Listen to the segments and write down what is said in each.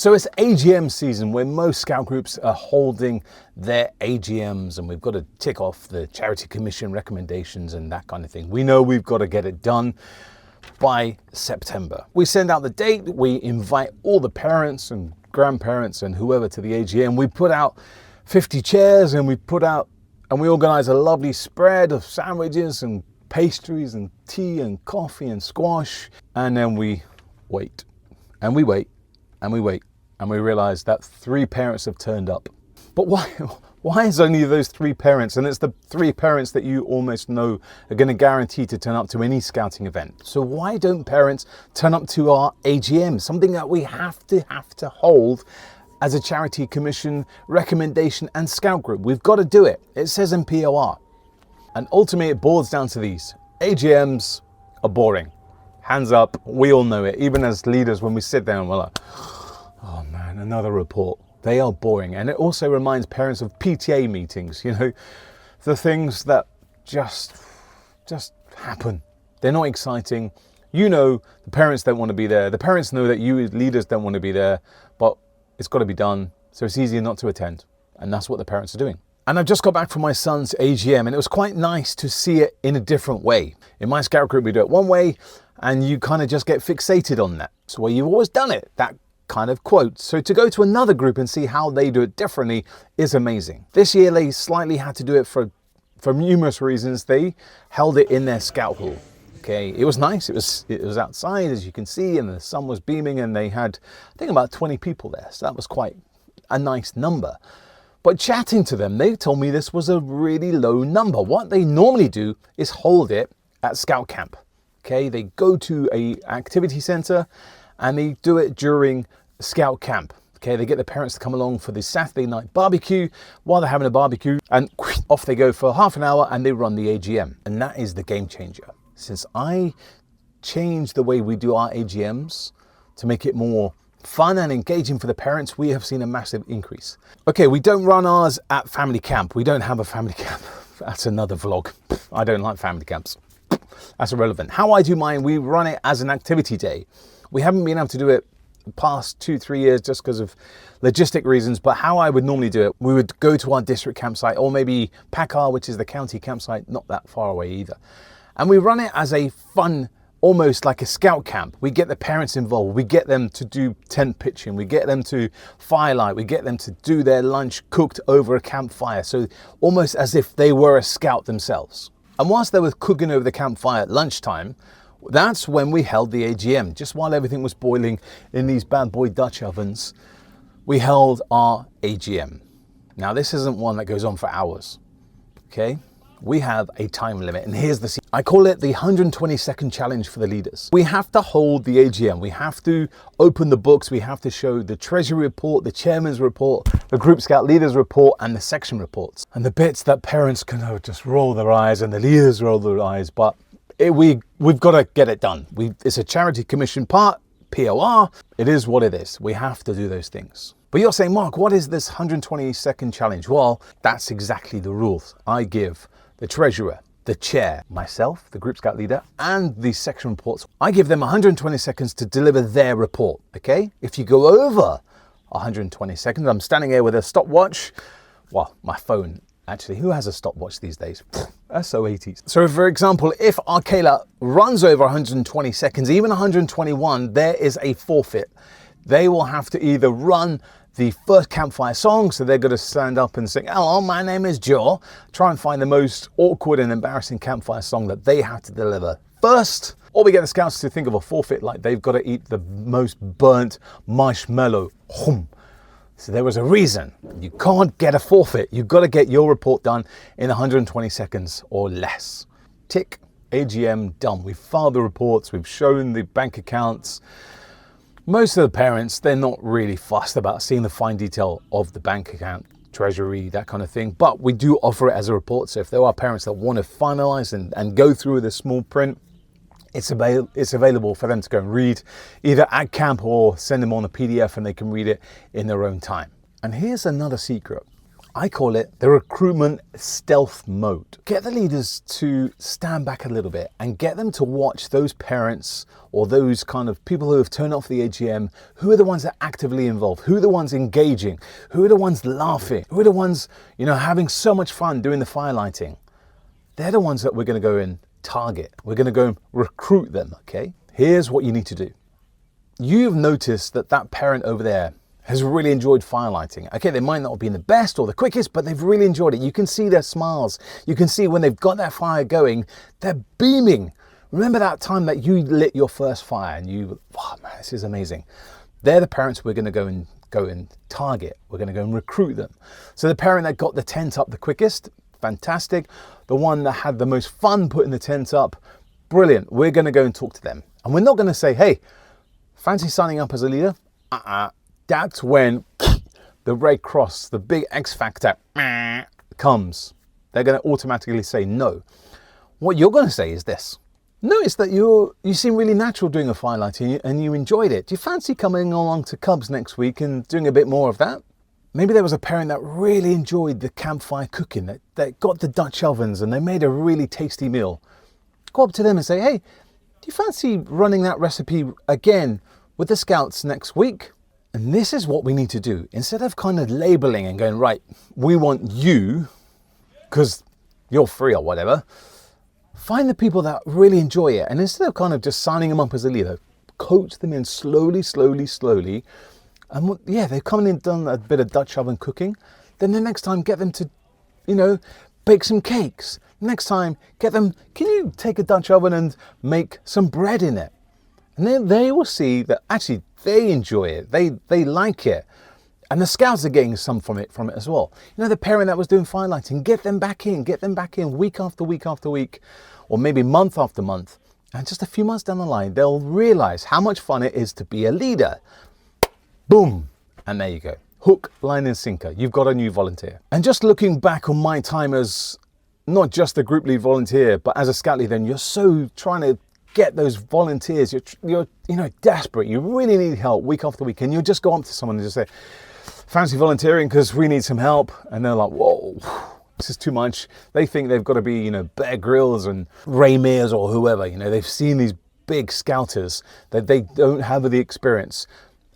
So it's AGM season where most scout groups are holding their AGMs, and we've got to tick off the Charity Commission recommendations and that kind of thing. We know we've got to get it done by September. We send out the date, we invite all the parents and grandparents and whoever to the AGM. We put out 50 chairs and we organize a lovely spread of sandwiches and pastries and tea and coffee and squash. And then we wait and we wait and we wait, and we realize that 3 parents have turned up. But why is only those 3 parents? And it's the 3 parents that you almost know are going to guarantee to turn up to any scouting event. So why don't parents turn up to our AGM? Something that we have to hold as a Charity Commission recommendation and scout group. We've got to do it. It says in POR. And ultimately it boils down to these. AGMs are boring. Hands up, we all know it. Even as leaders, when we sit down, we're like, oh man, another report. They are boring. And it also reminds parents of PTA meetings, you know, the things that just happen. They're not exciting. You know, the parents don't want to be there. The parents know that you as leaders don't want to be there, but it's got to be done. So it's easier not to attend. And that's what the parents are doing. And I've just got back from my son's AGM, and it was quite nice to see it in a different way. In my scout group, we do it one way, and you kind of just get fixated on that. It's the way you've always done it, that kind of quote. So to go to another group and see how they do it differently is amazing. This year, they slightly had to do it for numerous reasons. They held it in their scout hall. Okay, it was nice. It was outside, as you can see, and the sun was beaming, and they had, I think, about 20 people there. So that was quite a nice number. But chatting to them, they told me this was a really low number. What they normally do is hold it at scout camp. Okay, they go to a activity center and they do it during scout camp. Okay, they get the parents to come along for the Saturday night barbecue while they're having a barbecue, and off they go for half an hour and they run the AGM. And that is the game changer. Since I changed the way we do our AGMs to make it more fun and engaging for the parents, we have seen a massive increase. Okay, we don't run ours at family camp. We don't have a family camp. That's another vlog. I don't like family camps. That's irrelevant. How I do mine, we run it as an activity day. We haven't been able to do it the past 2-3 years just because of logistic reasons, but how I would normally do it, we would go to our district campsite, or maybe Packard, which is the county campsite, not that far away either. And we run it as a fun, almost like a scout camp. We get the parents involved. We get them to do tent pitching. We get them to firelight. We get them to do their lunch cooked over a campfire. So almost as if they were a scout themselves. And whilst they were cooking over the campfire at lunchtime, that's when we held the AGM. Just while everything was boiling in these bad boy Dutch ovens, we held our AGM. Now this isn't one that goes on for hours, okay? We have a time limit, and here's the secret. I call it the 120-second challenge for the leaders. We have to hold the AGM. We have to open the books. We have to show the treasury report, the chairman's report, the group scout leaders report, and the section reports. And the bits that parents can just roll their eyes and the leaders roll their eyes, but we've got to get it done. It's a Charity Commission part, POR. It is what it is. We have to do those things. But you're saying, Mark, what is this 120-second challenge? Well, that's exactly the rules. I give the treasurer, the chair, myself, the group scout leader, and the section reports. I give them 120 seconds to deliver their report, okay? If you go over 120 seconds, I'm standing here with a stopwatch. Well, my phone, actually. Who has a stopwatch these days? That's so 80s. So for example, if Arcala runs over 120 seconds, even 121, there is a forfeit. They will have to either run the first campfire song, so they're going to stand up and sing, "Hello, my name is Joe." Try and find the most awkward and embarrassing campfire song that they have to deliver first. Or we get the scouts to think of a forfeit, like they've got to eat the most burnt marshmallow. So there was a reason. You can't get a forfeit. You've got to get your report done in 120 seconds or less. Tick, AGM done. We've filed the reports, we've shown the bank accounts. Most of the parents, they're not really fussed about seeing the fine detail of the bank account, treasury, that kind of thing. But we do offer it as a report. So if there are parents that want to finalize and go through the small print, it's available for them to go and read either at camp or send them on a PDF and they can read it in their own time. And here's another secret. I call it the recruitment stealth mode. Get the leaders to stand back a little bit and get them to watch those parents or those kind of people who have turned off the AGM. Who are the ones that are actively involved? Who are the ones engaging? Who are the ones laughing? Who are the ones, having so much fun doing the firelighting? They're the ones that we're going to go and target. We're going to go and recruit them, okay? Here's what you need to do. You've noticed that parent over there has really enjoyed firelighting. Okay, they might not have been the best or the quickest, but they've really enjoyed it. You can see their smiles. You can see when they've got that fire going, they're beaming. Remember that time that you lit your first fire and you, wow, man, this is amazing. They're the parents we're going to go and target. We're going to go and recruit them. So the parent that got the tent up the quickest, fantastic. The one that had the most fun putting the tent up, brilliant. We're going to go and talk to them. And we're not going to say, hey, fancy signing up as a leader? That's when the red cross, the big X factor comes. They're going to automatically say no. What you're going to say is this. Notice that you seem really natural doing a firelighting and you enjoyed it. Do you fancy coming along to Cubs next week and doing a bit more of that? Maybe there was a parent that really enjoyed the campfire cooking, that got the Dutch ovens and they made a really tasty meal. Go up to them and say, hey, do you fancy running that recipe again with the scouts next week? And this is what we need to do. Instead of kind of labeling and going, right, we want you, because you're free or whatever, find the people that really enjoy it. And instead of kind of just signing them up as a leader, coach them in slowly. And yeah, they've come in and done a bit of Dutch oven cooking. Then the next time, get them to, bake some cakes. Next time, get them, can you take a Dutch oven and make some bread in it? And then they will see that actually they enjoy it. They like it. And the scouts are getting some from it as well. The parent that was doing firelighting, get them back in week after week after week, or maybe month after month. And just a few months down the line, they'll realize how much fun it is to be a leader. Boom. And there you go. Hook, line and sinker. You've got a new volunteer. And just looking back on my time as not just a group lead volunteer, but as a scout leader, and you're so trying to get those volunteers, you're desperate. You really need help week after week. And you'll just go up to someone and just say, fancy volunteering because we need some help. And they're like, whoa, this is too much. They think they've got to be, Bear Grylls and Ray Mears or whoever. They've seen these big scouters that they don't have the experience.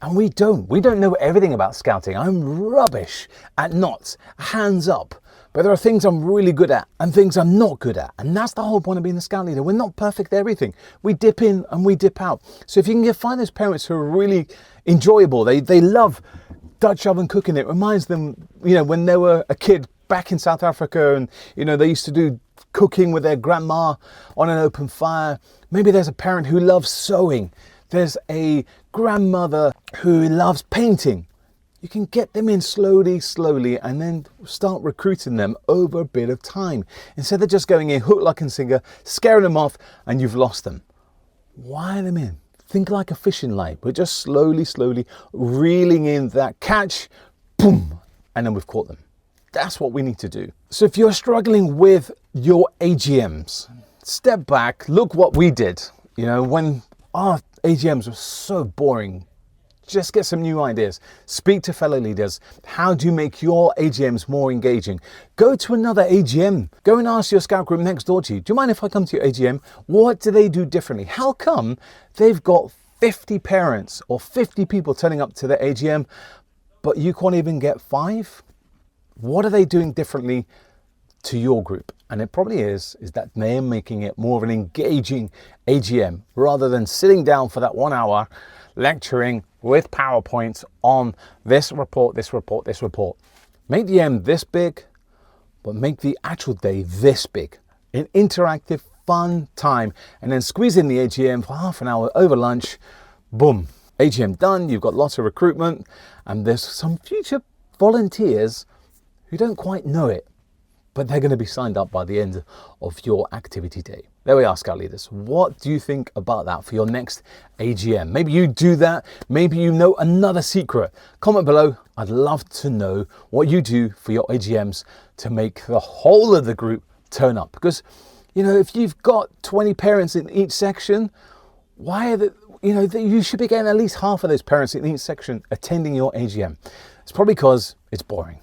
And we don't know everything about scouting. I'm rubbish at knots, hands up. But there are things I'm really good at and things I'm not good at. And that's the whole point of being a scout leader. We're not perfect at everything. We dip in and we dip out. So if you can find those parents who are really enjoyable, they love Dutch oven cooking. It reminds them, when they were a kid back in South Africa and, they used to do cooking with their grandma on an open fire. Maybe there's a parent who loves sewing. There's a grandmother who loves painting. You can get them in slowly, and then start recruiting them over a bit of time. Instead of just going in hook, line and sinker, scaring them off, and you've lost them. Wire them in. Think like a fishing line. We're just slowly reeling in that catch, boom, and then we've caught them. That's what we need to do. So if you're struggling with your AGMs, step back, look what we did. When our AGMs were so boring, just get some new ideas. Speak to fellow leaders. How do you make your AGMs more engaging? Go to another AGM. Go and ask your scout group next door to you. Do you mind if I come to your AGM? What do they do differently? How come they've got 50 parents or 50 people turning up to the AGM, but you can't even get 5? What are they doing differently to your group? And it probably is that they're making it more of an engaging AGM rather than sitting down for that 1 hour lecturing with PowerPoints on this report. Make the M this big, but make the actual day this big. An interactive, fun time, and then squeeze in the AGM for half an hour over lunch. Boom, AGM done. You've got lots of recruitment, and there's some future volunteers who don't quite know it, but they're going to be signed up by the end of your activity day. There we are, Scout Leaders. What do you think about that for your next AGM? Maybe you do that. Maybe you know another secret. Comment below. I'd love to know what you do for your AGMs to make the whole of the group turn up. Because, if you've got 20 parents in each section, why are you should be getting at least half of those parents in each section attending your AGM. It's probably because it's boring.